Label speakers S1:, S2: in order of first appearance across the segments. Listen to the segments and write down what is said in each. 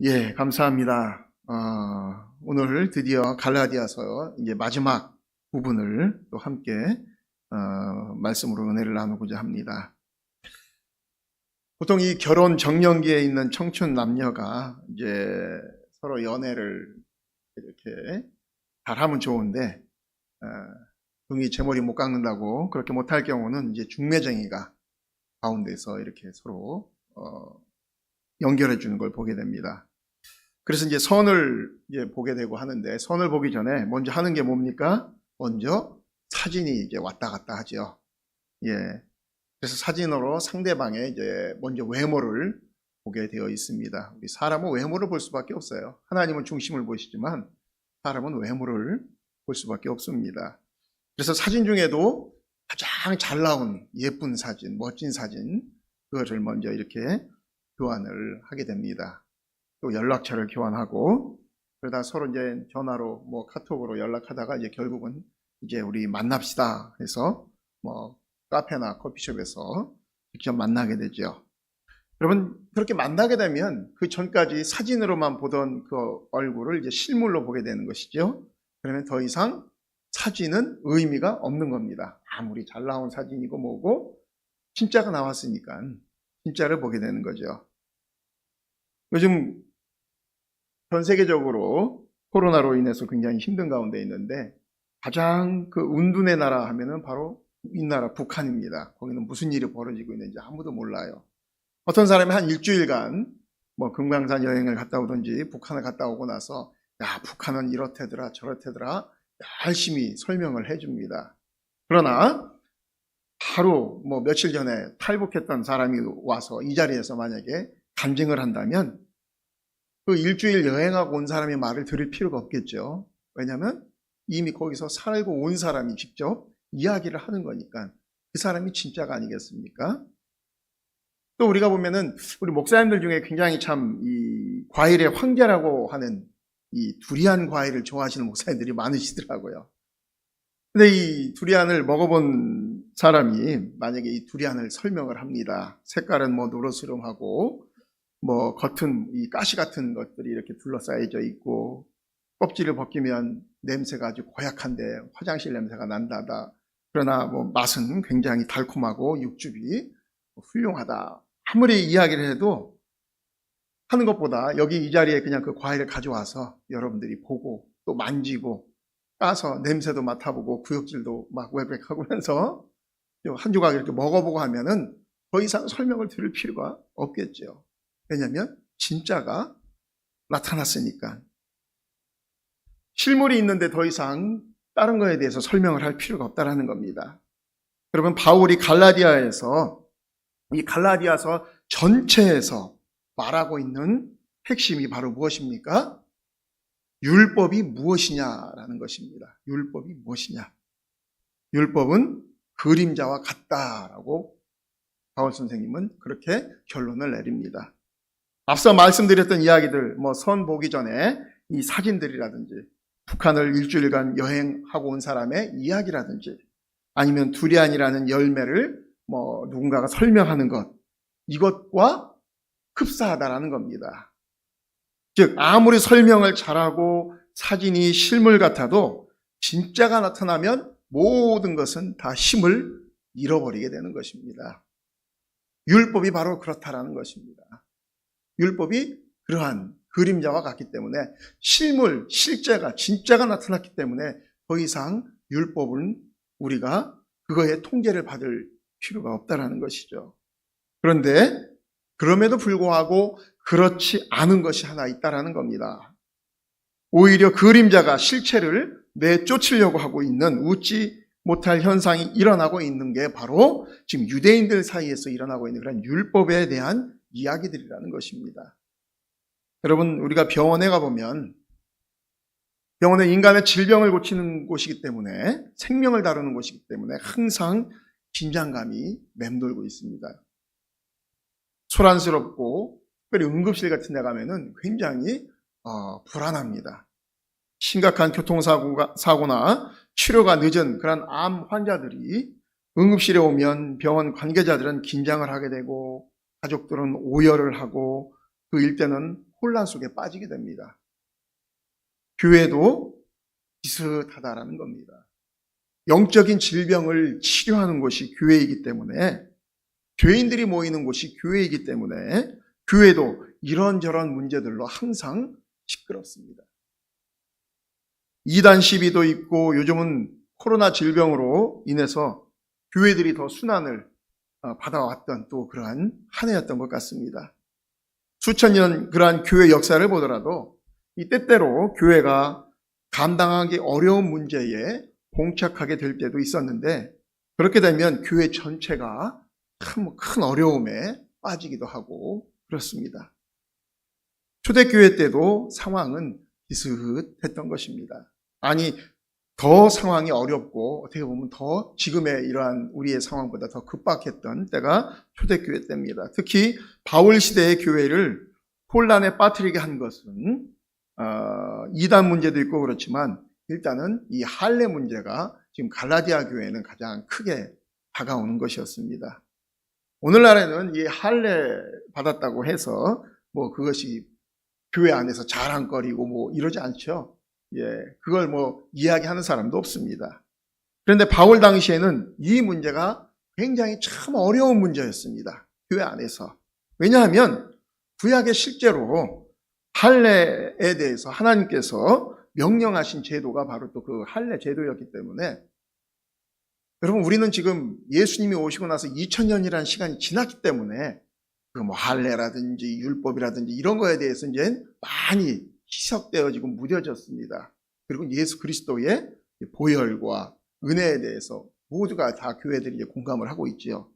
S1: 예, 감사합니다. 오늘 드디어 갈라디아서 이제 마지막 부분을 또 함께 말씀으로 은혜를 나누고자 합니다. 보통 이 결혼 정년기에 있는 청춘 남녀가 이제 서로 연애를 이렇게 잘하면 좋은데 등이 제 머리 못 깎는다고 그렇게 못할 경우는 이제 중매쟁이가 가운데서 이렇게 서로 연결해 주는 걸 보게 됩니다. 그래서 이제 선을 보게 되고 하는데, 선을 보기 전에 먼저 하는 게 뭡니까? 먼저 사진이 이제 왔다 갔다 하죠. 예. 그래서 사진으로 상대방의 이제 먼저 외모를 보게 되어 있습니다. 우리 사람은 외모를 볼 수밖에 없어요. 하나님은 중심을 보시지만 사람은 외모를 볼 수밖에 없습니다. 그래서 사진 중에도 가장 잘 나온 예쁜 사진, 멋진 사진, 그것을 먼저 이렇게 교환을 하게 됩니다. 또 연락처를 교환하고, 그러다 서로 이제 전화로 카톡으로 연락하다가 이제 결국은 이제 우리 만납시다 해서 카페나 커피숍에서 직접 만나게 되죠. 여러분, 그렇게 만나게 되면 그 전까지 사진으로만 보던 그 얼굴을 이제 실물로 보게 되는 것이죠. 그러면 더 이상 사진은 의미가 없는 겁니다. 아무리 잘 나온 사진이고 뭐고 진짜가 나왔으니까 진짜를 보게 되는 거죠. 요즘 전 세계적으로 코로나로 인해서 굉장히 힘든 가운데 있는데, 가장 그 운둔의 나라 하면은 바로 이 나라 북한입니다. 거기는 무슨 일이 벌어지고 있는지 아무도 몰라요. 어떤 사람이 한 일주일간 금강산 여행을 갔다 오든지 북한을 갔다 오고 나서, 야, 북한은 이렇대더라 저렇대더라 열심히 설명을 해줍니다. 그러나 바로 며칠 전에 탈북했던 사람이 와서 이 자리에서 만약에 간증을 한다면 그 일주일 여행하고 온 사람의 말을 들을 필요가 없겠죠. 왜냐하면 이미 거기서 살고 온 사람이 직접 이야기를 하는 거니까 그 사람이 진짜가 아니겠습니까? 또 우리가 보면은 우리 목사님들 중에 굉장히 참 이 과일의 황제라고 하는 이 두리안 과일을 좋아하시는 목사님들이 많으시더라고요. 근데 이 두리안을 먹어본 사람이 만약에 이 두리안을 설명을 합니다. 색깔은 노르스름하고 겉은 이 가시 같은 것들이 이렇게 둘러싸여져 있고, 껍질을 벗기면 냄새가 아주 고약한데 화장실 냄새가 난다다. 그러나 맛은 굉장히 달콤하고 육즙이 훌륭하다. 아무리 이야기를 해도 하는 것보다 여기 이 자리에 그냥 그 과일을 가져와서 여러분들이 보고 또 만지고 까서 냄새도 맡아보고 구역질도 막 외백하고 하면서 한 조각 이렇게 먹어보고 하면은 더 이상 설명을 들을 필요가 없겠죠. 왜냐하면 진짜가 나타났으니까. 실물이 있는데 더 이상 다른 거에 대해서 설명을 할 필요가 없다는 겁니다. 여러분, 바울이 갈라디아에서 이 갈라디아서 전체에서 말하고 있는 핵심이 바로 무엇입니까? 율법이 무엇이냐라는 것입니다. 율법이 무엇이냐? 율법은 그림자와 같다라고 바울 선생님은 그렇게 결론을 내립니다. 앞서 말씀드렸던 이야기들, 선 보기 전에 이 사진들이라든지, 북한을 일주일간 여행하고 온 사람의 이야기라든지, 아니면 두리안이라는 열매를 누군가가 설명하는 것, 이것과 흡사하다라는 겁니다. 즉, 아무리 설명을 잘하고 사진이 실물 같아도 진짜가 나타나면 모든 것은 다 힘을 잃어버리게 되는 것입니다. 율법이 바로 그렇다라는 것입니다. 율법이 그러한 그림자와 같기 때문에 실물, 실제가, 진짜가 나타났기 때문에 더 이상 율법은 우리가 그거에 통제를 받을 필요가 없다라는 것이죠. 그런데 그럼에도 불구하고 그렇지 않은 것이 하나 있다라는 겁니다. 오히려 그림자가 실체를 내쫓으려고 하고 있는 웃지 못할 현상이 일어나고 있는 게 바로 지금 유대인들 사이에서 일어나고 있는 그런 율법에 대한 이야기들이라는 것입니다. 여러분, 우리가 병원에 가보면 병원은 인간의 질병을 고치는 곳이기 때문에, 생명을 다루는 곳이기 때문에 항상 긴장감이 맴돌고 있습니다. 소란스럽고, 특별히 응급실 같은 데 가면은 굉장히 불안합니다. 심각한 교통사고나 치료가 늦은 그런 암 환자들이 응급실에 오면 병원 관계자들은 긴장을 하게 되고, 가족들은 오열을 하고, 그 일대는 혼란 속에 빠지게 됩니다. 교회도 비슷하다라는 겁니다. 영적인 질병을 치료하는 곳이 교회이기 때문에, 교인들이 모이는 곳이 교회이기 때문에 교회도 이런저런 문제들로 항상 시끄럽습니다. 이단 시비도 있고 요즘은 코로나 질병으로 인해서 교회들이 더 순환을 받아왔던 또 그러한 한 해였던 것 같습니다. 수천 년 그러한 교회 역사를 보더라도 이 때때로 교회가 감당하기 어려운 문제에 봉착하게 될 때도 있었는데, 그렇게 되면 교회 전체가 참 큰 어려움에 빠지기도 하고 그렇습니다. 초대교회 때도 상황은 비슷했던 것입니다. 아니, 더 상황이 어렵고 어떻게 보면 더 지금의 이러한 우리의 상황보다 더 급박했던 때가 초대교회 때입니다. 특히 바울 시대의 교회를 혼란에 빠뜨리게 한 것은 이단 문제도 있고 그렇지만, 일단은 이 할례 문제가 지금 갈라디아 교회에는 가장 크게 다가오는 것이었습니다. 오늘날에는 이 할례 받았다고 해서 뭐 그것이 교회 안에서 자랑거리고 뭐 이러지 않죠. 그걸 뭐 이야기하는 사람도 없습니다. 그런데 바울 당시에는 이 문제가 굉장히 참 어려운 문제였습니다. 교회 안에서. 왜냐하면 구약에 실제로 할례에 대해서 하나님께서 명령하신 제도가 바로 또 그 할례 제도였기 때문에, 여러분, 우리는 지금 예수님이 오시고 나서 2000년이라는 시간이 지났기 때문에 그 뭐 할례라든지 율법이라든지 이런 거에 대해서 이제 많이 희석되어지고 무뎌졌습니다. 그리고 예수 그리스도의 보혈과 은혜에 대해서 모두가 다 교회들이 이제 공감을 하고 있지요.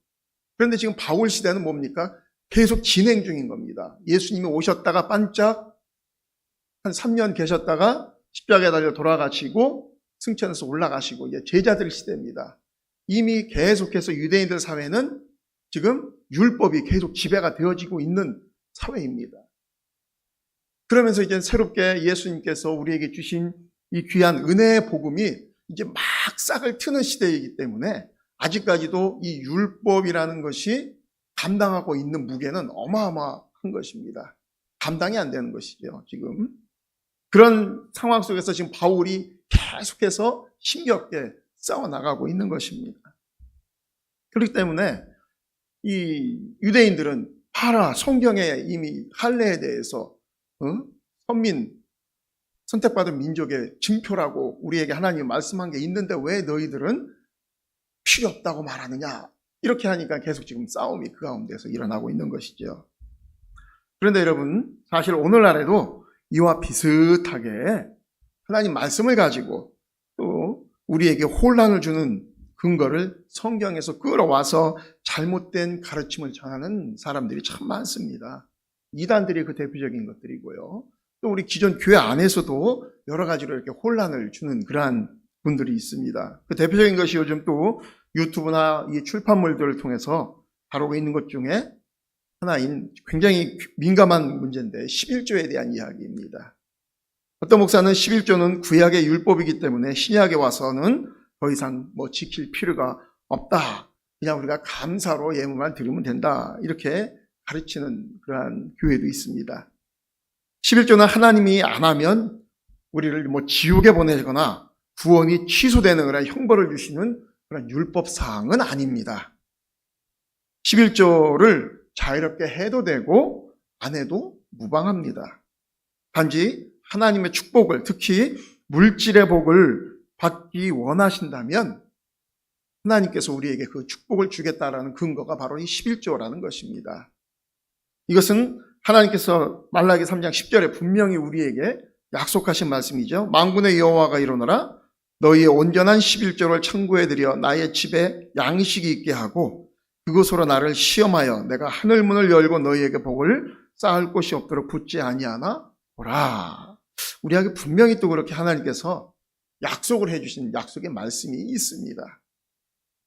S1: 그런데 지금 바울 시대는 뭡니까? 계속 진행 중인 겁니다. 예수님이 오셨다가 반짝 한 3년 계셨다가 십자가에 달려 돌아가시고 승천해서 올라가시고 이제 제자들 시대입니다. 이미 계속해서 유대인들 사회는 지금 율법이 계속 지배가 되어지고 있는 사회입니다. 그러면서 이제 새롭게 예수님께서 우리에게 주신 이 귀한 은혜의 복음이 이제 막 싹을 트는 시대이기 때문에 아직까지도 이 율법이라는 것이 감당하고 있는 무게는 어마어마한 것입니다. 감당이 안 되는 것이죠, 지금. 그런 상황 속에서 지금 바울이 계속해서 힘겹게 싸워나가고 있는 것입니다. 그렇기 때문에 이 유대인들은 봐라, 성경에 이미 할례에 대해서 선민, 선택받은 민족의 증표라고 우리에게 하나님이 말씀한 게 있는데 왜 너희들은 필요 없다고 말하느냐, 이렇게 하니까 계속 지금 싸움이 그 가운데서 일어나고 있는 것이죠. 그런데 여러분, 사실 오늘날에도 이와 비슷하게 하나님 말씀을 가지고 또 우리에게 혼란을 주는 근거를 성경에서 끌어와서 잘못된 가르침을 전하는 사람들이 참 많습니다. 이단들이 그 대표적인 것들이고요. 또 우리 기존 교회 안에서도 여러 가지로 이렇게 혼란을 주는 그러한 분들이 있습니다. 그 대표적인 것이 요즘 또 유튜브나 이 출판물들을 통해서 다루고 있는 것 중에 하나인 굉장히 민감한 문제인데 11조에 대한 이야기입니다. 어떤 목사는 11조는 구약의 율법이기 때문에 신약에 와서는 더 이상 뭐 지킬 필요가 없다, 그냥 우리가 감사로 예물만 드리면 된다, 이렇게 가르치는 그러한 교회도 있습니다. 11조는 하나님이 안 하면 우리를 뭐 지옥에 보내거나 구원이 취소되는 그런 형벌을 주시는 그런 율법 사항은 아닙니다. 11조를 자유롭게 해도 되고 안 해도 무방합니다. 단지 하나님의 축복을, 특히 물질의 복을 받기 원하신다면 하나님께서 우리에게 그 축복을 주겠다라는 근거가 바로 이 11조라는 것입니다. 이것은 하나님께서 말라기 3장 10절에 분명히 우리에게 약속하신 말씀이죠. 만군의 여호와가 이르노라, 너희의 온전한 11조를 청구해 드려 나의 집에 양식이 있게 하고 그것으로 나를 시험하여 내가 하늘 문을 열고 너희에게 복을 쌓을 곳이 없도록 붙지 아니하나 보라. 우리에게 분명히 또 그렇게 하나님께서 약속을 해주신 약속의 말씀이 있습니다.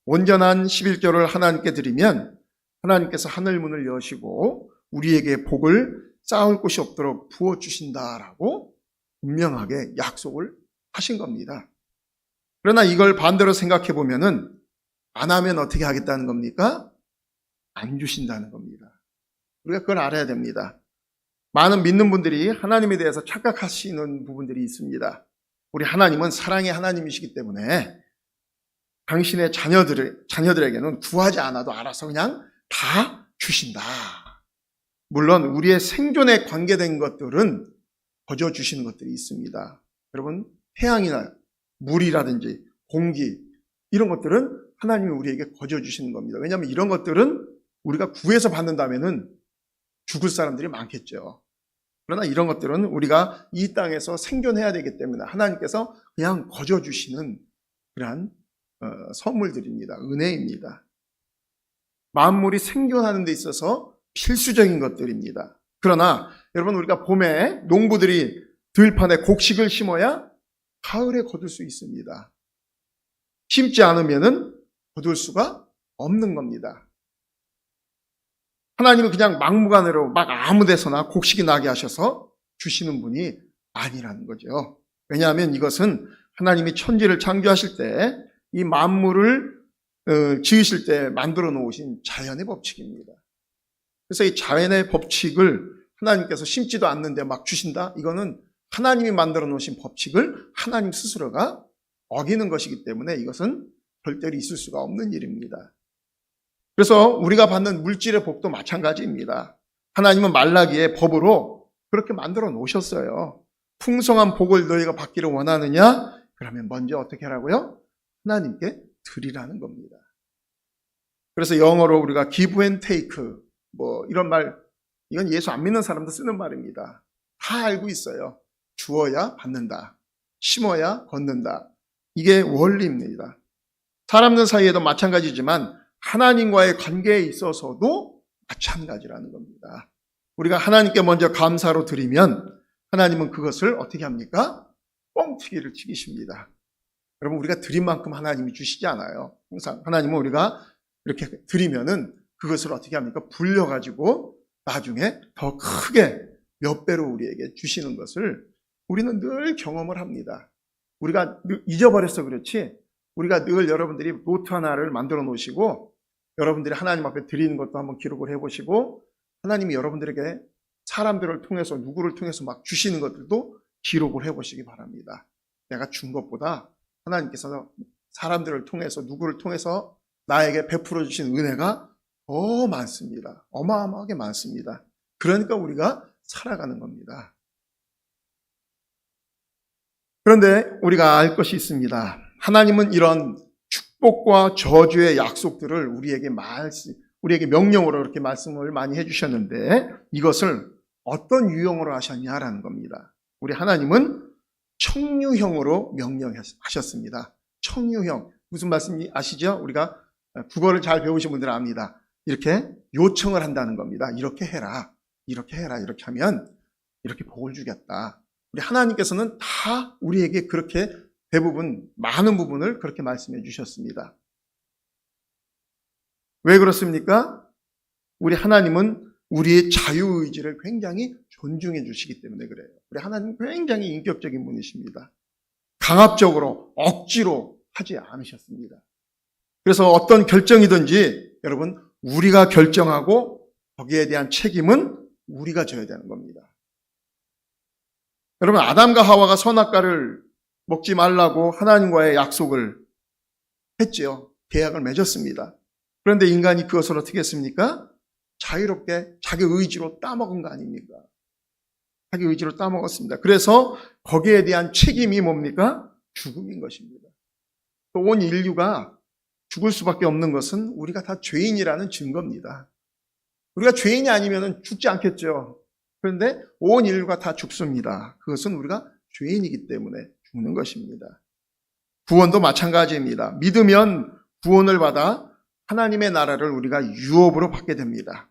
S1: 온전한 11조를 하나님께 드리면 하나님께서 하늘 문을 여시고 우리에게 복을 쌓을 곳이 없도록 부어주신다라고 분명하게 약속을 하신 겁니다. 그러나 이걸 반대로 생각해 보면은 안 하면 어떻게 하겠다는 겁니까? 안 주신다는 겁니다. 우리가 그걸 알아야 됩니다. 많은 믿는 분들이 하나님에 대해서 착각하시는 부분들이 있습니다. 우리 하나님은 사랑의 하나님이시기 때문에 당신의 자녀들에게는 구하지 않아도 알아서 그냥 다 주신다. 물론 우리의 생존에 관계된 것들은 거저 주시는 것들이 있습니다. 여러분, 태양이나 물이라든지 공기 이런 것들은 하나님이 우리에게 거저 주시는 겁니다. 왜냐하면 이런 것들은 우리가 구해서 받는다면은 죽을 사람들이 많겠죠. 그러나 이런 것들은 우리가 이 땅에서 생존해야 되기 때문에 하나님께서 그냥 거저 주시는 그러한 선물들입니다. 은혜입니다. 만물이 생존하는 데 있어서 필수적인 것들입니다. 그러나 여러분, 우리가 봄에 농부들이 들판에 곡식을 심어야 가을에 거둘 수 있습니다. 심지 않으면은 거둘 수가 없는 겁니다. 하나님은 그냥 막무가내로 막 아무 데서나 곡식이 나게 하셔서 주시는 분이 아니라는 거죠. 왜냐하면 이것은 하나님이 천지를 창조하실 때 이 만물을 지으실 때 만들어 놓으신 자연의 법칙입니다. 그래서 이 자연의 법칙을 하나님께서 심지도 않는데 막 주신다? 이거는 하나님이 만들어 놓으신 법칙을 하나님 스스로가 어기는 것이기 때문에 이것은 절대로 있을 수가 없는 일입니다. 그래서 우리가 받는 물질의 복도 마찬가지입니다. 하나님은 말라기에 법으로 그렇게 만들어 놓으셨어요. 풍성한 복을 너희가 받기를 원하느냐? 그러면 먼저 어떻게 하라고요? 하나님께 드리라는 겁니다. 그래서 영어로 우리가 give and take 뭐 이런 말, 이건 예수 안 믿는 사람도 쓰는 말입니다. 다 알고 있어요. 주어야 받는다. 심어야 걷는다. 이게 원리입니다. 사람들 사이에도 마찬가지지만 하나님과의 관계에 있어서도 마찬가지라는 겁니다. 우리가 하나님께 먼저 감사로 드리면 하나님은 그것을 어떻게 합니까? 뻥튀기를 치기십니다. 여러분, 우리가 드린 만큼 하나님이 주시지 않아요. 항상 하나님은 우리가 이렇게 드리면은 그것을 어떻게 합니까? 불려가지고 나중에 더 크게 몇 배로 우리에게 주시는 것을 우리는 늘 경험을 합니다. 우리가 잊어버려서 그렇지 우리가 늘 여러분들이 노트 하나를 만들어 놓으시고 여러분들이 하나님 앞에 드리는 것도 한번 기록을 해보시고 하나님이 여러분들에게 사람들을 통해서 누구를 통해서 막 주시는 것들도 기록을 해보시기 바랍니다. 내가 준 것보다 하나님께서 사람들을 통해서 누구를 통해서 나에게 베풀어 주신 은혜가 더 많습니다. 어마어마하게 많습니다. 그러니까 우리가 살아가는 겁니다. 그런데 우리가 알 것이 있습니다. 하나님은 이런 축복과 저주의 약속들을 우리에게 명령으로 이렇게 말씀을 많이 해주셨는데 이것을 어떤 유형으로 하셨냐라는 겁니다. 우리 하나님은 청유형으로 명령하셨습니다. 청유형. 무슨 말씀인지 아시죠? 우리가 국어를 잘 배우신 분들은 압니다. 이렇게 요청을 한다는 겁니다. 이렇게 해라. 이렇게 해라. 이렇게 하면 이렇게 복을 주겠다. 우리 하나님께서는 다 우리에게 그렇게 대부분 많은 부분을 그렇게 말씀해 주셨습니다. 왜 그렇습니까? 우리 하나님은 우리의 자유의지를 굉장히 존중해 주시기 때문에 그래요. 우리 하나님은 굉장히 인격적인 분이십니다. 강압적으로 억지로 하지 않으셨습니다. 그래서 어떤 결정이든지 여러분 우리가 결정하고 거기에 대한 책임은 우리가 져야 되는 겁니다. 여러분 아담과 하와가 선악과를 먹지 말라고 하나님과의 약속을 했지요. 계약을 맺었습니다. 그런데 인간이 그것을 어떻게 했습니까? 자유롭게 자기 의지로 따먹은 거 아닙니까? 자기 의지로 따먹었습니다. 그래서 거기에 대한 책임이 뭡니까? 죽음인 것입니다. 또 온 인류가 죽을 수밖에 없는 것은 우리가 다 죄인이라는 증거입니다. 우리가 죄인이 아니면 죽지 않겠죠. 그런데 온 인류가 다 죽습니다. 그것은 우리가 죄인이기 때문에 죽는 것입니다. 구원도 마찬가지입니다. 믿으면 구원을 받아 하나님의 나라를 우리가 유업으로 받게 됩니다.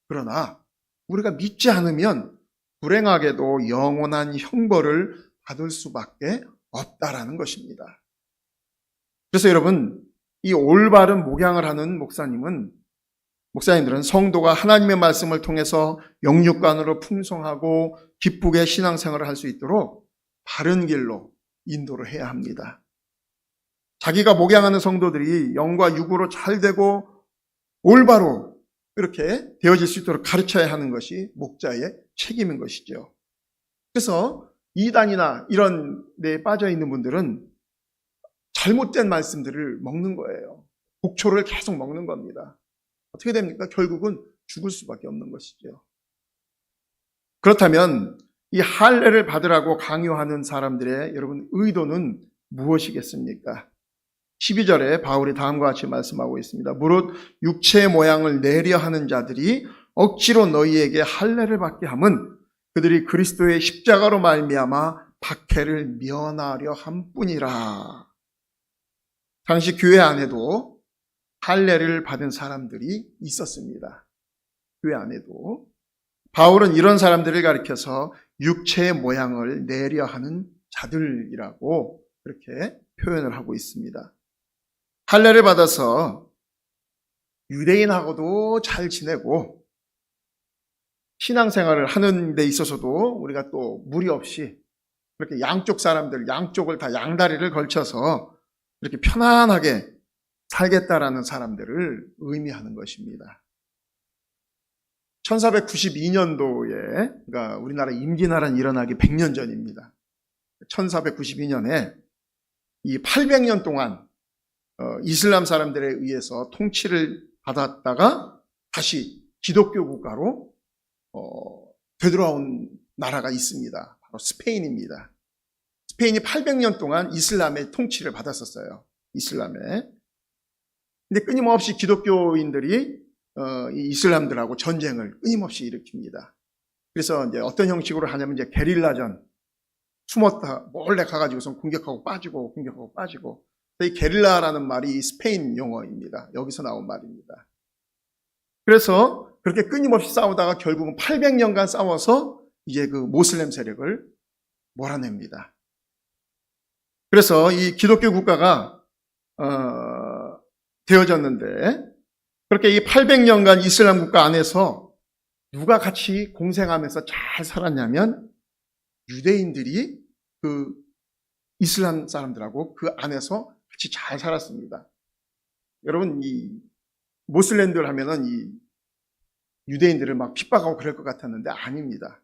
S1: 그러나 우리가 믿지 않으면 불행하게도 영원한 형벌을 받을 수밖에 없다라는 것입니다. 그래서 여러분, 이 올바른 목양을 하는 목사님들은 성도가 하나님의 말씀을 통해서 영육간으로 풍성하고 기쁘게 신앙생활을 할 수 있도록 바른 길로 인도를 해야 합니다. 자기가 목양하는 성도들이 영과 육으로 잘 되고 올바로 그렇게 되어질 수 있도록 가르쳐야 하는 것이 목자의 책임인 것이죠. 그래서 이단이나 이런 데에 빠져 있는 분들은 잘못된 말씀들을 먹는 거예요. 독초를 계속 먹는 겁니다. 어떻게 됩니까? 결국은 죽을 수밖에 없는 것이죠. 그렇다면 이 할례를 받으라고 강요하는 사람들의 여러분 의도는 무엇이겠습니까? 12절에 바울이 다음과 같이 말씀하고 있습니다. 무릇 육체의 모양을 내려 하는 자들이 억지로 너희에게 할례를 받게 함은 그들이 그리스도의 십자가로 말미암아 박해를 면하려 함뿐이라. 당시 교회 안에도 할례를 받은 사람들이 있었습니다. 교회 안에도. 바울은 이런 사람들을 가리켜서 육체의 모양을 내려 하는 자들이라고 그렇게 표현을 하고 있습니다. 할례를 받아서 유대인하고도 잘 지내고 신앙생활을 하는 데 있어서도 우리가 또 무리 없이 그렇게 양쪽 사람들, 양쪽을 다 양다리를 걸쳐서 이렇게 편안하게 살겠다라는 사람들을 의미하는 것입니다. 1492년도에, 그러니까 우리나라 임진왜란이 일어나기 100년 전입니다. 1492년에 이 800년 동안 이슬람 사람들에 의해서 통치를 받았다가 다시 기독교 국가로 되돌아온 나라가 있습니다. 바로 스페인입니다. 스페인이 800년 동안 이슬람의 통치를 받았었어요. 이슬람에. 근데 끊임없이 기독교인들이 이 이슬람들하고 전쟁을 끊임없이 일으킵니다. 그래서 이제 어떤 형식으로 하냐면 이제 게릴라전, 숨었다 몰래 가가지고선 공격하고 빠지고 공격하고 빠지고. 이 게릴라라는 말이 스페인 용어입니다. 여기서 나온 말입니다. 그래서 그렇게 끊임없이 싸우다가 결국은 800년간 싸워서 이제 그 모슬렘 세력을 몰아냅니다. 그래서 이 기독교 국가가 되어졌는데 그렇게 이 800년간 이슬람 국가 안에서 누가 같이 공생하면서 잘 살았냐면 유대인들이 그 이슬람 사람들하고 그 안에서 같이 잘 살았습니다. 여러분 이 모슬렘들 하면은 이 유대인들을 막 핍박하고 그럴 것 같았는데 아닙니다.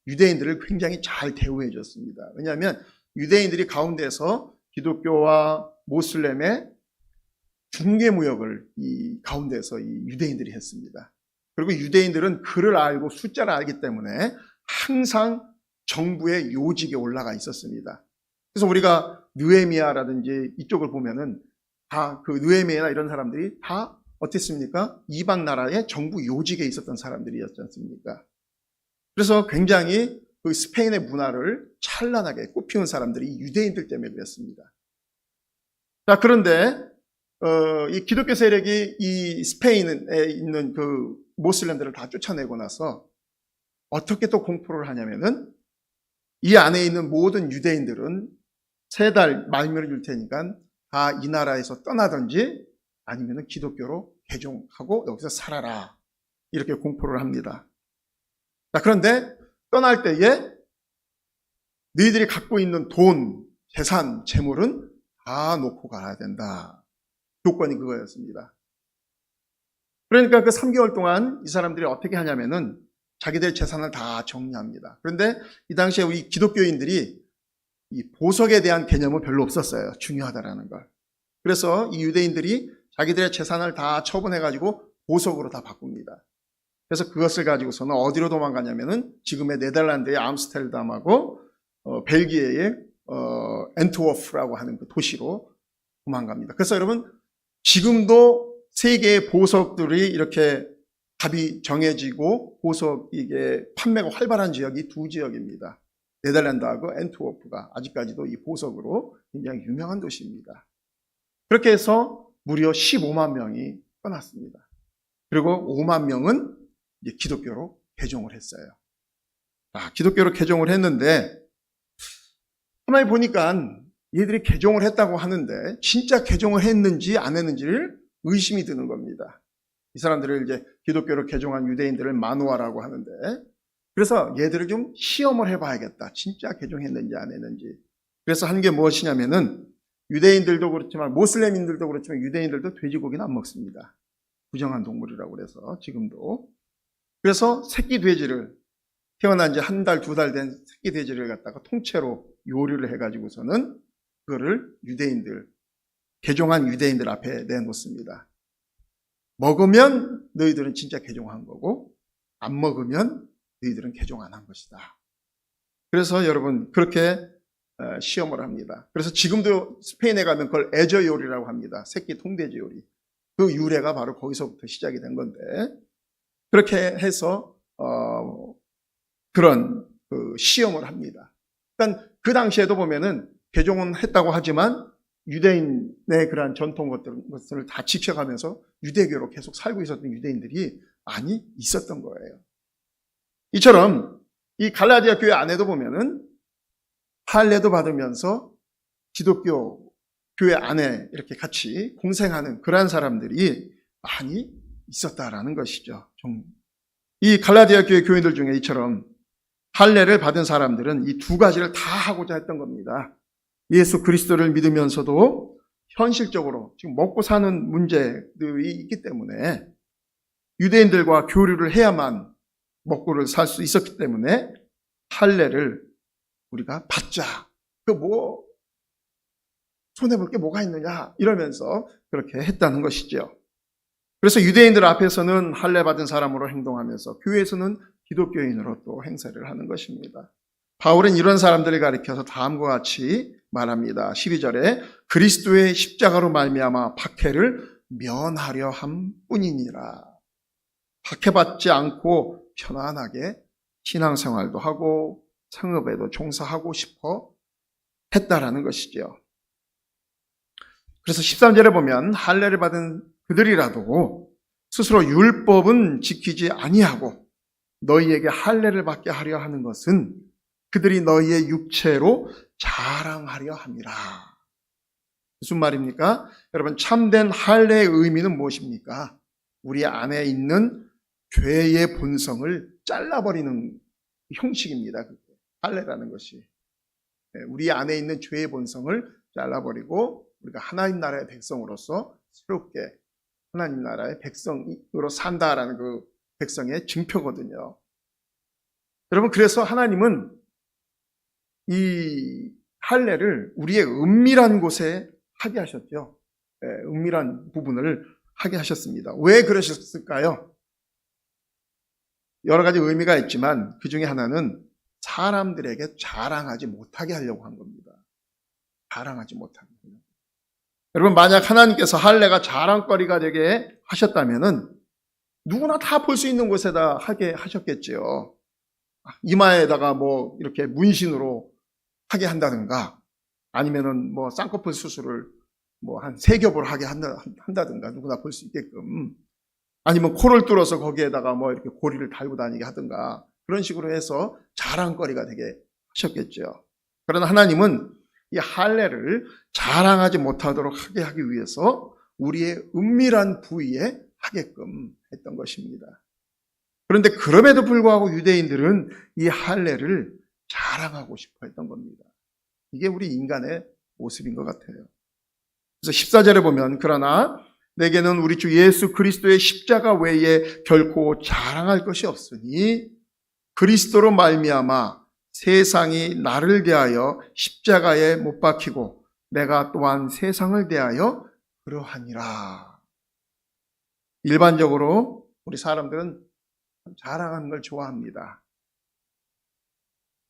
S1: 유대인들을 굉장히 잘 대우해 줬습니다. 왜냐하면 유대인들이 가운데서 기독교와 모슬렘의 중개무역을 이 가운데서 이 유대인들이 했습니다. 그리고 유대인들은 글을 알고 숫자를 알기 때문에 항상 정부의 요직에 올라가 있었습니다. 그래서 우리가 느헤미야라든지 이쪽을 보면은 다 그 느헤미야나 이런 사람들이 다 어땠습니까? 이방 나라의 정부 요직에 있었던 사람들이었지 않습니까? 그래서 굉장히 그 스페인의 문화를 찬란하게 꽃피운 사람들이 유대인들 때문에 그랬습니다. 자, 그런데 이 기독교 세력이 이 스페인에 있는 그 모슬렘들을 다 쫓아내고 나서 어떻게 또 공포를 하냐면은 이 안에 있는 모든 유대인들은 3달 말미를 줄 테니까 다 이 나라에서 떠나든지 아니면은 기독교로 개종하고 여기서 살아라. 이렇게 공포를 합니다. 자, 그런데 떠날 때에 너희들이 갖고 있는 돈, 재산, 재물은 다 놓고 가야 된다. 조건이 그거였습니다. 그러니까 그 3개월 동안 이 사람들이 어떻게 하냐면은 자기들 재산을 다 정리합니다. 그런데 이 당시에 우리 기독교인들이 이 보석에 대한 개념은 별로 없었어요. 중요하다라는 걸. 그래서 이 유대인들이 자기들의 재산을 다 처분해가지고 보석으로 다 바꿉니다. 그래서 그것을 가지고서는 어디로 도망가냐면은 지금의 네덜란드의 암스테르담하고 벨기에의 앤트워프라고 하는 그 도시로 도망갑니다. 그래서 여러분 지금도 세계의 보석들이 이렇게 답이 정해지고 보석 이게 판매가 활발한 지역이 2지역입니다. 네덜란드하고 앤트워프가 아직까지도 이 보석으로 굉장히 유명한 도시입니다. 그렇게 해서 무려 15만 명이 떠났습니다. 그리고 5만 명은 이제 기독교로 개종을 했어요. 기독교로 개종을 했는데 가만히 보니까 얘들이 개종을 했다고 하는데 진짜 개종을 했는지 안 했는지를 의심이 드는 겁니다. 이 사람들을 이제 기독교로 개종한 유대인들을 마누아라고 하는데 그래서 얘들을 좀 시험을 해봐야겠다. 진짜 개종했는지 안 했는지. 그래서 한 게 무엇이냐면은 유대인들도 그렇지만 모슬렘인들도 그렇지만 유대인들도 돼지고기는 안 먹습니다. 부정한 동물이라고 그래서 지금도. 그래서 새끼 돼지를 태어난 지 한 달, 두 달 된 새끼 돼지를 갖다가 통째로 요리를 해가지고서는 그거를 유대인들, 개종한 유대인들 앞에 내놓습니다. 먹으면 너희들은 진짜 개종한 거고 안 먹으면 너희들은 개종 안 한 것이다. 그래서 여러분 그렇게 시험을 합니다. 그래서 지금도 스페인에 가면 그걸 에저 요리라고 합니다. 새끼 통돼지 요리. 그 유래가 바로 거기서부터 시작이 된 건데 그렇게 해서 그런 그 시험을 합니다. 그러니까 그 당시에도 보면은 개종은 했다고 하지만 유대인의 그러한 전통 것들을 다 지켜가면서 유대교로 계속 살고 있었던 유대인들이 많이 있었던 거예요. 이처럼 이 갈라디아 교회 안에도 보면은 할례도 받으면서 기독교 교회 안에 이렇게 같이 공생하는 그러한 사람들이 많이 있었다라는 것이죠. 이 갈라디아 교회 교인들 중에 이처럼 할례를 받은 사람들은 이 두 가지를 다 하고자 했던 겁니다. 예수 그리스도를 믿으면서도 현실적으로 지금 먹고 사는 문제들이 있기 때문에 유대인들과 교류를 해야만 먹고를 살 수 있었기 때문에 할례를 우리가 받자. 손해볼 게 뭐가 있느냐 이러면서 그렇게 했다는 것이죠. 그래서 유대인들 앞에서는 할례 받은 사람으로 행동하면서 교회에서는 기독교인으로 또 행세를 하는 것입니다. 바울은 이런 사람들을 가리켜서 다음과 같이 말합니다. 12절에 그리스도의 십자가로 말미암아 박해를 면하려 함뿐이니라. 박해받지 않고 편안하게 신앙생활도 하고 상업에도 종사하고 싶어 했다라는 것이죠. 그래서 13절에 보면 할례를 받은 그들이라도 스스로 율법은 지키지 아니하고 너희에게 할례를 받게 하려 하는 것은 그들이 너희의 육체로 자랑하려 함이라. 무슨 말입니까? 여러분 참된 할례의 의미는 무엇입니까? 우리 안에 있는 죄의 본성을 잘라버리는 형식입니다. 할례라는 것이. 우리 안에 있는 죄의 본성을 잘라버리고 우리가 하나님 나라의 백성으로서 새롭게 하나님 나라의 백성으로 산다라는 그 백성의 증표거든요. 여러분 그래서 하나님은 이 할례를 우리의 은밀한 곳에 하게 하셨죠. 은밀한 부분을 하게 하셨습니다. 왜 그러셨을까요? 여러 가지 의미가 있지만 그 중에 하나는 사람들에게 자랑하지 못하게 하려고 한 겁니다. 자랑하지 못하게. 여러분 만약 하나님께서 할례가 자랑거리가 되게 하셨다면은 누구나 다 볼 수 있는 곳에다 하게 하셨겠지요. 이마에다가 뭐 이렇게 문신으로 하게 한다든가 아니면은 뭐 쌍꺼풀 수술을 뭐 한 3겹을 하게 한다든가 누구나 볼 수 있게끔 아니면 코를 뚫어서 거기에다가 뭐 이렇게 고리를 달고 다니게 하든가 그런 식으로 해서 자랑거리가 되게 하셨겠죠. 그러나 하나님은 이 할례를 자랑하지 못하도록 하게 하기 위해서 우리의 은밀한 부위에 하게끔 했던 것입니다. 그런데 그럼에도 불구하고 유대인들은 이 할례를 자랑하고 싶어 했던 겁니다. 이게 우리 인간의 모습인 것 같아요. 그래서 14절에 보면 그러나 내게는 우리 주 예수 그리스도의 십자가 외에 결코 자랑할 것이 없으니 그리스도로 말미암아 세상이 나를 대하여 십자가에 못 박히고 내가 또한 세상을 대하여 그러하니라. 일반적으로 우리 사람들은 자랑하는 걸 좋아합니다.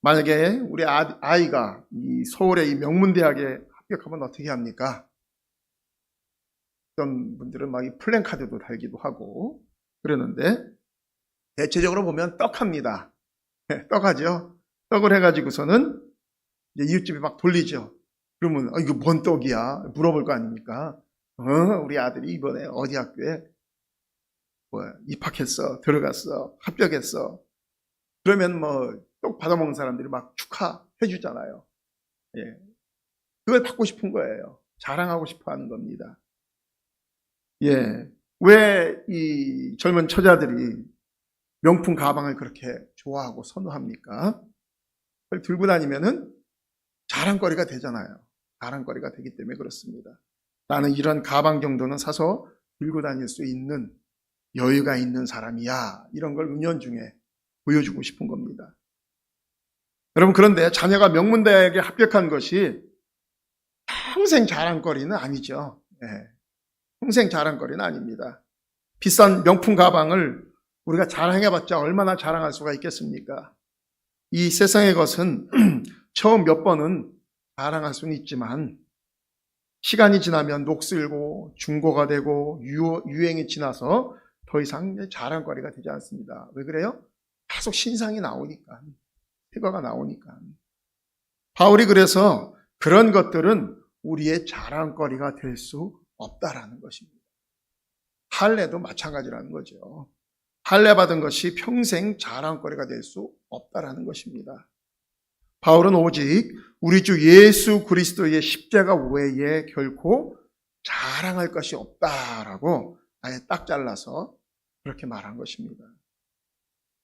S1: 만약에 우리 아이가 이 서울의 이 명문대학에 합격하면 어떻게 합니까? 어떤 분들은 막 이 플랜카드도 달기도 하고 그러는데 대체적으로 보면 떡합니다. 떡하죠. 떡을 해가지고서는 이제 이웃집에 막 돌리죠. 그러면 이거 뭔 떡이야? 물어볼 거 아닙니까? 우리 아들이 이번에 어디 학교에 입학했어, 들어갔어, 합격했어. 그러면 뭐 떡 받아먹는 사람들이 막 축하해 주잖아요. 예. 그걸 받고 싶은 거예요. 자랑하고 싶어 하는 겁니다. 예. 왜 이 젊은 처자들이 명품 가방을 그렇게 좋아하고 선호합니까? 그걸 들고 다니면은 자랑거리가 되잖아요. 자랑거리가 되기 때문에 그렇습니다. 나는 이런 가방 정도는 사서 들고 다닐 수 있는 여유가 있는 사람이야. 이런 걸 은연중에 보여주고 싶은 겁니다. 여러분, 그런데 자녀가 명문대학에 합격한 것이 평생 자랑거리는 아니죠. 네. 평생 자랑거리는 아닙니다. 비싼 명품 가방을 우리가 자랑해봤자 얼마나 자랑할 수가 있겠습니까? 이 세상의 것은 처음 몇 번은 자랑할 수는 있지만 시간이 지나면 녹슬고 중고가 되고 유행이 지나서 더 이상 자랑거리가 되지 않습니다. 왜 그래요? 계속 신상이 나오니까, 태거가 나오니까. 바울이 그래서 그런 것들은 우리의 자랑거리가 될 수 없다라는 것입니다. 할례도 마찬가지라는 거죠. 할례 받은 것이 평생 자랑거리가 될 수 없다라는 것입니다. 바울은 오직 우리 주 예수 그리스도의 십자가 외에 결코 자랑할 것이 없다라고 아예 딱 잘라서 그렇게 말한 것입니다.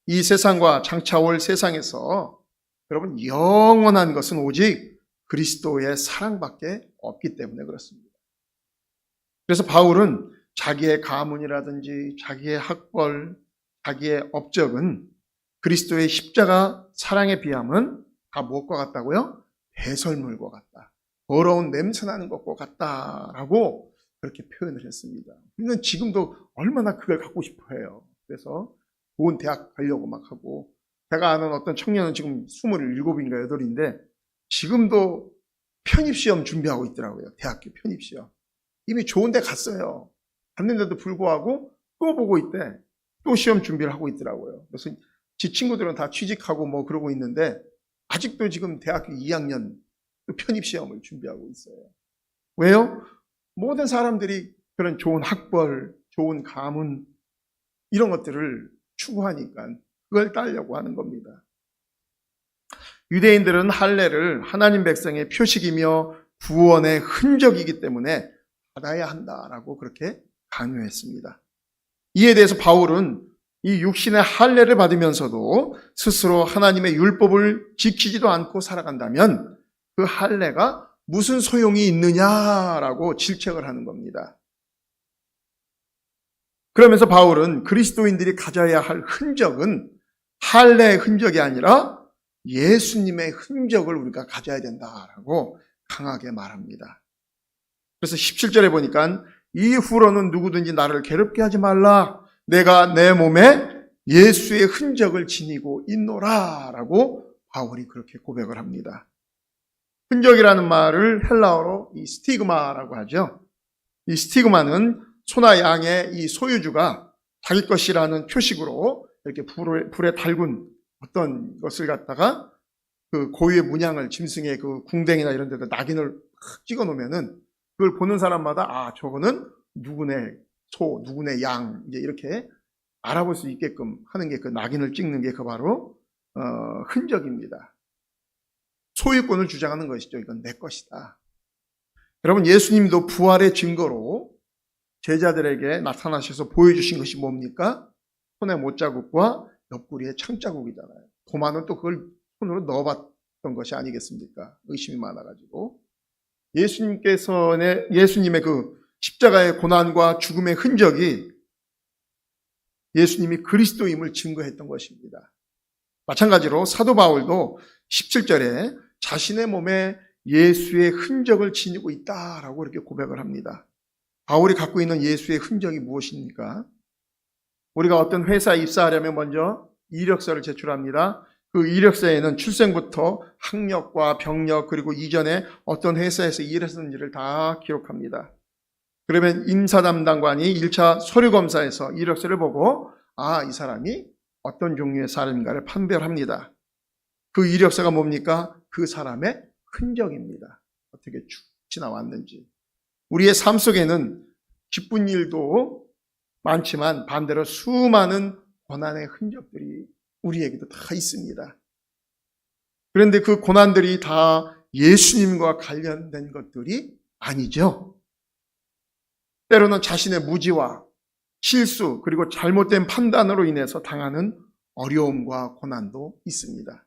S1: 이 세상과 장차 올 세상에서 여러분 영원한 것은 오직 그리스도의 사랑밖에 없기 때문에 그렇습니다. 그래서 바울은 자기의 가문이라든지 자기의 학벌, 자기의 업적은 그리스도의 십자가 사랑에 비하면 다 무엇과 같다고요? 배설물과 같다. 더러운 냄새나는 것과 같다라고 그렇게 표현을 했습니다. 우리는 지금도 얼마나 그걸 갖고 싶어 해요. 그래서 좋은 대학 가려고 막 하고, 제가 아는 어떤 청년은 지금 27인가 8인데 지금도 편입시험 준비하고 있더라고요. 대학교 편입시험. 이미 좋은 데 갔어요. 갔는데도 불구하고 또 보고 있대. 또 시험 준비를 하고 있더라고요. 그래서 지 친구들은 다 취직하고 뭐 그러고 있는데 아직도 지금 대학교 2학년 편입시험을 준비하고 있어요. 왜요? 모든 사람들이 그런 좋은 학벌, 좋은 가문 이런 것들을 추구하니까 그걸 따려고 하는 겁니다. 유대인들은 할례를 하나님 백성의 표식이며 구원의 흔적이기 때문에 받아야 한다라고 그렇게 강요했습니다. 이에 대해서 바울은 이 육신의 할례를 받으면서도 스스로 하나님의 율법을 지키지도 않고 살아간다면 그 할례가 무슨 소용이 있느냐라고 질책을 하는 겁니다. 그러면서 바울은 그리스도인들이 가져야 할 흔적은 할례의 흔적이 아니라 예수님의 흔적을 우리가 가져야 된다라고 강하게 말합니다. 그래서 17절에 보니까 이후로는 누구든지 나를 괴롭게 하지 말라. 내가 내 몸에 예수의 흔적을 지니고 있노라라고 바울이 그렇게 고백을 합니다. 흔적이라는 말을 헬라어로 이 스티그마라고 하죠. 이 스티그마는 소나 양의 이 소유주가 자기 것이라는 표식으로 이렇게 불에 달군 어떤 것을 갖다가 그 고유의 문양을 짐승의 그 궁뎅이나 이런 데다 낙인을 찍어 놓으면은 그걸 보는 사람마다 아, 저거는 누구네 소, 누구네 양, 이제 이렇게 알아볼 수 있게끔 하는 게 그 낙인을 찍는 게 그 바로 흔적입니다. 소유권을 주장하는 것이죠. 이건 내 것이다. 여러분, 예수님도 부활의 증거로 제자들에게 나타나셔서 보여주신 것이 뭡니까? 손의 못자국과 옆구리의 창자국이잖아요. 도마는 또 그걸 손으로 넣어봤던 것이 아니겠습니까? 의심이 많아가지고. 예수님의 그 십자가의 고난과 죽음의 흔적이 예수님이 그리스도임을 증거했던 것입니다. 마찬가지로 사도 바울도 17절에 자신의 몸에 예수의 흔적을 지니고 있다라고 이렇게 고백을 합니다. 바울이 갖고 있는 예수의 흔적이 무엇입니까? 우리가 어떤 회사에 입사하려면 먼저 이력서를 제출합니다. 그 이력서에는 출생부터 학력과 병력 그리고 이전에 어떤 회사에서 일했었는지를 다 기록합니다. 그러면 임사 담당관이 1차 서류 검사에서 이력서를 보고 아, 이 사람이 어떤 종류의 사람인가를 판별합니다. 그 이력서가 뭡니까? 그 사람의 흔적입니다. 어떻게 쭉 지나왔는지. 우리의 삶 속에는 기쁜 일도 많지만 반대로 수많은 고난의 흔적들이 우리에게도 다 있습니다. 그런데 그 고난들이 다 예수님과 관련된 것들이 아니죠. 때로는 자신의 무지와 실수 그리고 잘못된 판단으로 인해서 당하는 어려움과 고난도 있습니다.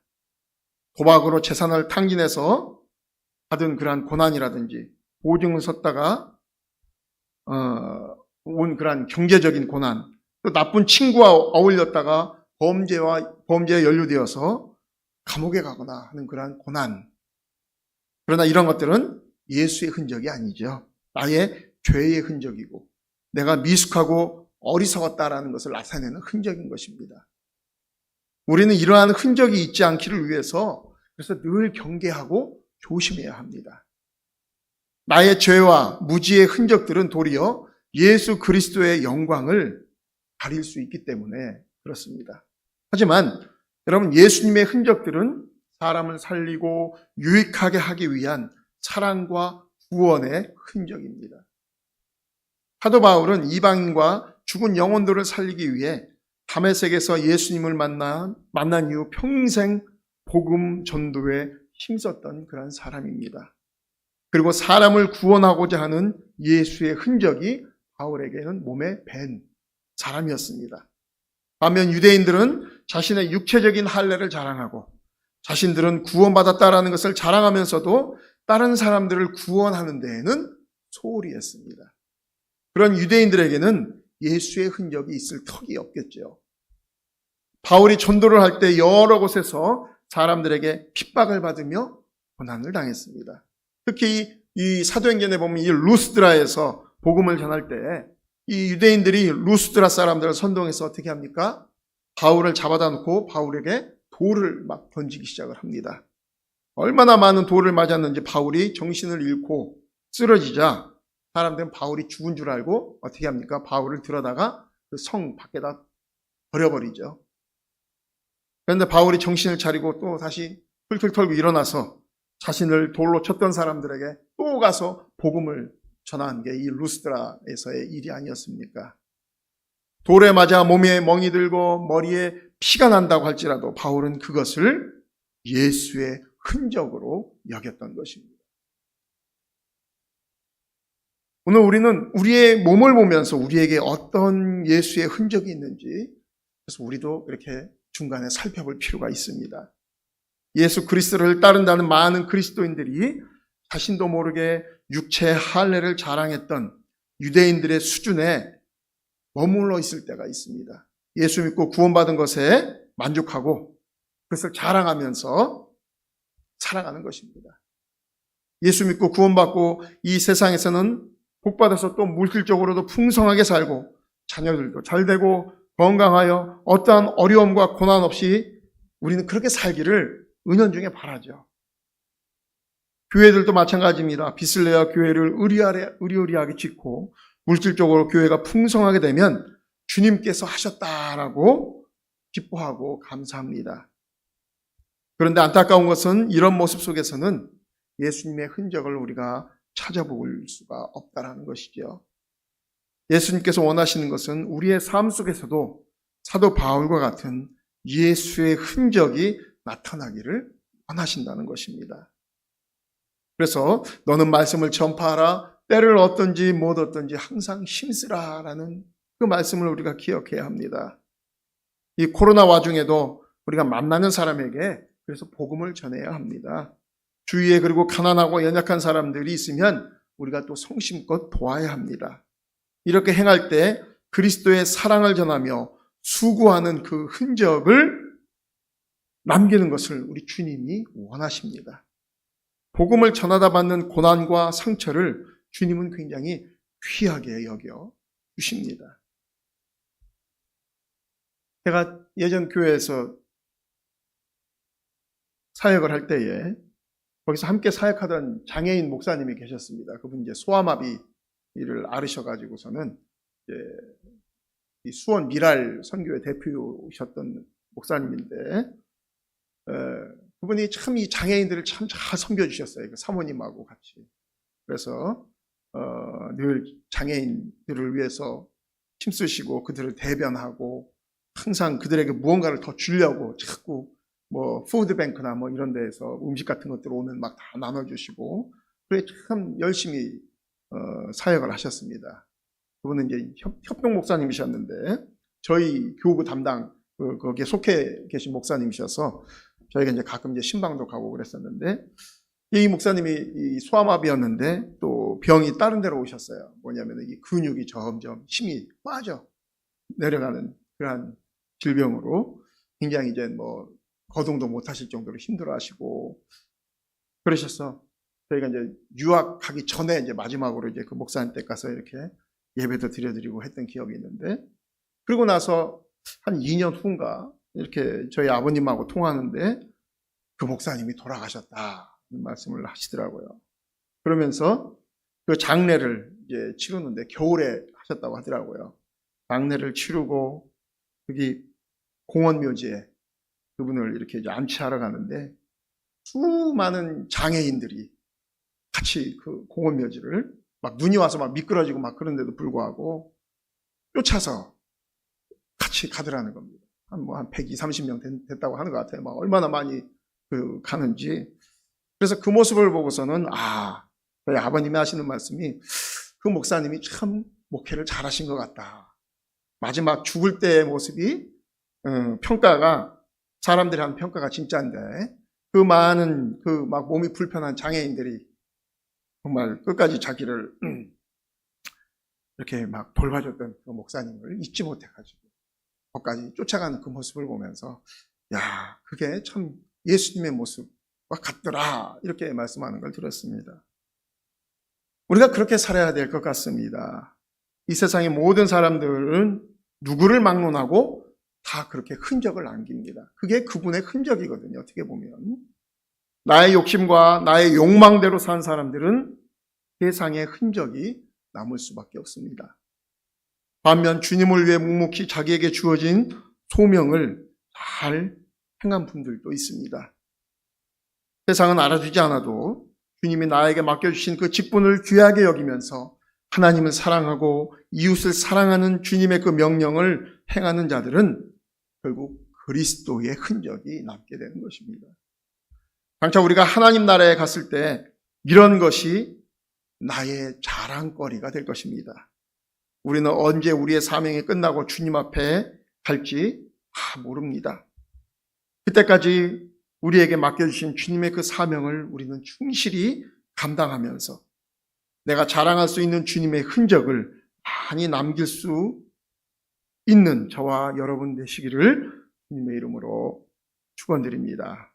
S1: 도박으로 재산을 탕진해서 받은 그러한 고난이라든지 보증을 섰다가 온 그러한 경제적인 고난, 또 나쁜 친구와 어울렸다가 범죄에 연루되어서 감옥에 가거나 하는 그러한 고난. 그러나 이런 것들은 예수의 흔적이 아니죠. 나의 죄의 흔적이고 내가 미숙하고 어리석었다라는 것을 나타내는 흔적인 것입니다. 우리는 이러한 흔적이 있지 않기를 위해서 그래서 늘 경계하고 조심해야 합니다. 나의 죄와 무지의 흔적들은 도리어 예수 그리스도의 영광을 가릴 수 있기 때문에 그렇습니다. 하지만 여러분, 예수님의 흔적들은 사람을 살리고 유익하게 하기 위한 사랑과 구원의 흔적입니다. 사도 바울은 이방인과 죽은 영혼들을 살리기 위해 다메섹에서 예수님을 만난 이후 평생 복음 전도에 힘썼던 그런 사람입니다. 그리고 사람을 구원하고자 하는 예수의 흔적이 바울에게는 몸에 밴 사람이었습니다. 반면 유대인들은 자신의 육체적인 할례를 자랑하고 자신들은 구원받았다라는 것을 자랑하면서도 다른 사람들을 구원하는 데에는 소홀히 했습니다. 그런 유대인들에게는 예수의 흔적이 있을 턱이 없겠죠. 바울이 전도를 할 때 여러 곳에서 사람들에게 핍박을 받으며 고난을 당했습니다. 특히 이 사도행전에 보면 이 루스드라에서 복음을 전할 때 이 유대인들이 루스드라 사람들을 선동해서 어떻게 합니까? 바울을 잡아다 놓고 바울에게 돌을 막 던지기 시작을 합니다. 얼마나 많은 돌을 맞았는지 바울이 정신을 잃고 쓰러지자 사람들은 바울이 죽은 줄 알고 어떻게 합니까? 바울을 들어다가 그 성 밖에다 버려버리죠. 그런데 바울이 정신을 차리고 또 다시 훌훌 털고 일어나서 자신을 돌로 쳤던 사람들에게 또 가서 복음을 전한 게 이 루스드라에서의 일이 아니었습니까? 돌에 맞아 몸에 멍이 들고 머리에 피가 난다고 할지라도 바울은 그것을 예수의 흔적으로 여겼던 것입니다. 오늘 우리는 우리의 몸을 보면서 우리에게 어떤 예수의 흔적이 있는지 그래서 우리도 이렇게 중간에 살펴볼 필요가 있습니다. 예수 그리스도를 따른다는 많은 그리스도인들이 자신도 모르게 육체의 할례를 자랑했던 유대인들의 수준에 머물러 있을 때가 있습니다. 예수 믿고 구원받은 것에 만족하고 그것을 자랑하면서 살아가는 것입니다. 예수 믿고 구원받고 이 세상에서는 복받아서 또 물질적으로도 풍성하게 살고 자녀들도 잘 되고 건강하여 어떠한 어려움과 고난 없이 우리는 그렇게 살기를 은연중에 바라죠. 교회들도 마찬가지입니다. 빚을 내어 교회를 의리의리하게 짓고 물질적으로 교회가 풍성하게 되면 주님께서 하셨다라고 기뻐하고 감사합니다. 그런데 안타까운 것은 이런 모습 속에서는 예수님의 흔적을 우리가 찾아볼 수가 없다라는 것이죠. 예수님께서 원하시는 것은 우리의 삶 속에서도 사도 바울과 같은 예수의 흔적이 나타나기를 원하신다는 것입니다. 그래서 너는 말씀을 전파하라, 때를 얻든지 못 얻든지 항상 힘쓰라라는 그 말씀을 우리가 기억해야 합니다. 이 코로나 와중에도 우리가 만나는 사람에게 그래서 복음을 전해야 합니다. 주위에 그리고 가난하고 연약한 사람들이 있으면 우리가 또 성심껏 도와야 합니다. 이렇게 행할 때 그리스도의 사랑을 전하며 수고하는 그 흔적을 남기는 것을 우리 주님이 원하십니다. 복음을 전하다 받는 고난과 상처를 주님은 굉장히 귀하게 여겨 주십니다. 제가 예전 교회에서 사역을 할 때에 거기서 함께 사역하던 장애인 목사님이 계셨습니다. 그분 이제 소아마비를 앓으셔가지고서는 이 수원 미랄 선교회 대표셨던 목사님인데, 그분이 참 이 장애인들을 참 잘 섬겨주셨어요. 그 사모님하고 같이. 그래서 늘 장애인들을 위해서 힘쓰시고 그들을 대변하고 항상 그들에게 무언가를 더 주려고 자꾸 뭐 푸드뱅크나 뭐 이런 데에서 음식 같은 것들 오면 막 다 나눠주시고 그래 참 열심히 사역을 하셨습니다. 그분은 이제 협동 목사님이셨는데 저희 교구 담당 거기에 속해 계신 목사님이셔서 저희가 이제 가끔 이제 신방도 가고 그랬었는데 이 목사님이 이 소아마비였는데 또 병이 다른 데로 오셨어요. 뭐냐면 이 근육이 점점 힘이 빠져. 내려가는 그러한 질병으로 굉장히 이제 거동도 못 하실 정도로 힘들어 하시고 그러셔서 저희가 이제 유학하기 전에 이제 마지막으로 이제 그 목사님 댁 가서 이렇게 예배도 드려드리고 했던 기억이 있는데 그리고 나서 한 2년 후인가 이렇게 저희 아버님하고 통화하는데 그 목사님이 돌아가셨다는 말씀을 하시더라고요. 그러면서 그 장례를 이제 치르는데 겨울에 하셨다고 하더라고요. 장례를 치르고 여기 공원묘지에 그분을 이렇게 이제 안치하러 가는데 수많은 장애인들이 같이 그 공원묘지를 막 눈이 와서 막 미끄러지고 막 그런데도 불구하고 쫓아서 같이 가더라는 겁니다. 한 120, 30명 됐다고 하는 것 같아요. 막 얼마나 많이 가는지. 그래서 그 모습을 보고서는 저희 아버님이 하시는 말씀이 그 목사님이 참 목회를 잘하신 것 같다. 마지막 죽을 때의 모습이 평가가 사람들이 하는 평가가 진짜인데 그 많은 그 막 몸이 불편한 장애인들이 정말 끝까지 자기를 이렇게 막 돌봐줬던 그 목사님을 잊지 못해가지고 거기까지 쫓아가는 그 모습을 보면서 야 그게 참 예수님의 모습과 같더라 이렇게 말씀하는 걸 들었습니다. 우리가 그렇게 살아야 될 것 같습니다. 이 세상의 모든 사람들은 누구를 막론하고 다 그렇게 흔적을 남깁니다. 그게 그분의 흔적이거든요. 어떻게 보면 나의 욕심과 나의 욕망대로 산 사람들은 세상의 흔적이 남을 수밖에 없습니다. 반면 주님을 위해 묵묵히 자기에게 주어진 소명을 잘 행한 분들도 있습니다. 세상은 알아주지 않아도 주님이 나에게 맡겨주신 그 직분을 귀하게 여기면서 하나님을 사랑하고 이웃을 사랑하는 주님의 그 명령을 행하는 자들은 결국 그리스도의 흔적이 남게 되는 것입니다. 장차 우리가 하나님 나라에 갔을 때 이런 것이 나의 자랑거리가 될 것입니다. 우리는 언제 우리의 사명이 끝나고 주님 앞에 갈지 모릅니다. 그때까지 우리에게 맡겨주신 주님의 그 사명을 우리는 충실히 감당하면서 내가 자랑할 수 있는 주님의 흔적을 많이 남길 수 있는 저와 여러분 되시기를 주님의 이름으로 축원드립니다.